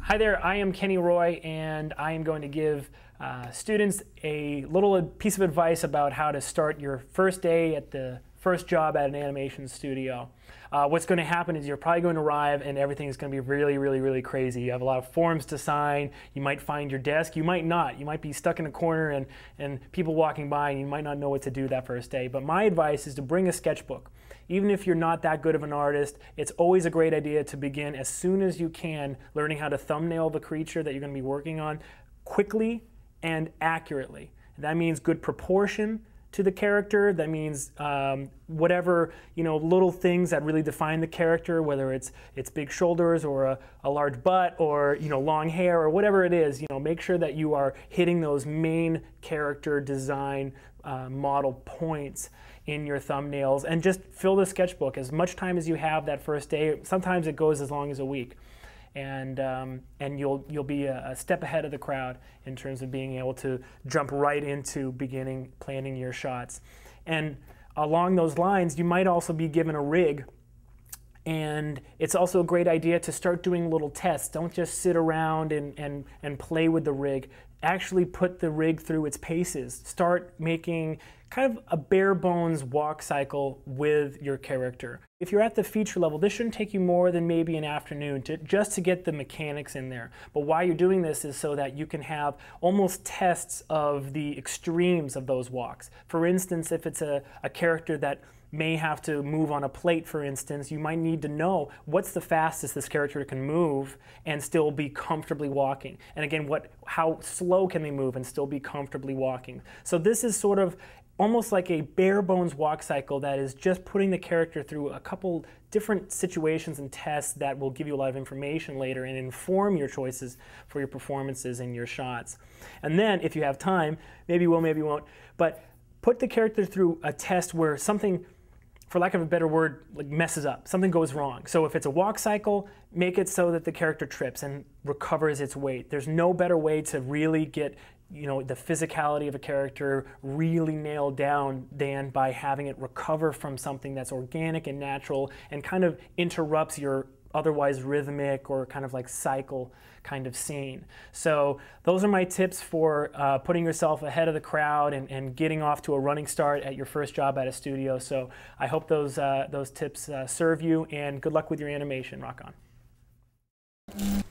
Hi there, I am Kenny Roy, and I am going to give students a little piece of advice about how to start your first day at the first job at an animation studio. What's going to happen is you're probably going to arrive and everything is going to be really crazy. You have a lot of forms to sign, you might find your desk, you might not. You might be stuck in a corner and people walking by and you might not know what to do that first day. But my advice is to bring a sketchbook. Even if you're not that good of an artist, it's always a great idea to begin as soon as you can learning how to thumbnail the creature that you're going to be working on quickly and accurately. That means good proportion to the character. That means whatever, little things that really define the character, whether it's big shoulders or a large butt or long hair or whatever it is. Make sure that you are hitting those main character design model points in your thumbnails, and just fill the sketchbook as much time as you have that first day. Sometimes it goes as long as a week. And you'll be a step ahead of the crowd in terms of being able to jump right into planning your shots. And along those lines, you might also be given a rig, and it's also a great idea to start doing little tests. Don't just sit around and play with the rig. Actually put the rig through its paces. Start making kind of a bare bones walk cycle with your character. If you're at the feature level, this shouldn't take you more than maybe an afternoon just to get the mechanics in there. But why you're doing this is so that you can have almost tests of the extremes of those walks. For instance, if it's a character that may have to move on a plate, for instance, you might need to know what's the fastest this character can move and still be comfortably walking. And again, how slow can they move and still be comfortably walking. So this is sort of almost like a bare bones walk cycle that is just putting the character through a couple different situations and tests that will give you a lot of information later and inform your choices for your performances and your shots. And then, if you have time, maybe you will, maybe you won't, but put the character through a test where something, for lack of a better word, like messes up. Something goes wrong. So if it's a walk cycle, make it so that the character trips and recovers its weight. There's no better way to really get the physicality of a character really nailed down than by having it recover from something that's organic and natural and kind of interrupts your otherwise rhythmic or kind of like cycle kind of scene. So those are my tips for putting yourself ahead of the crowd and getting off to a running start at your first job at a studio. So I hope those tips serve you, and good luck with your animation. Rock on.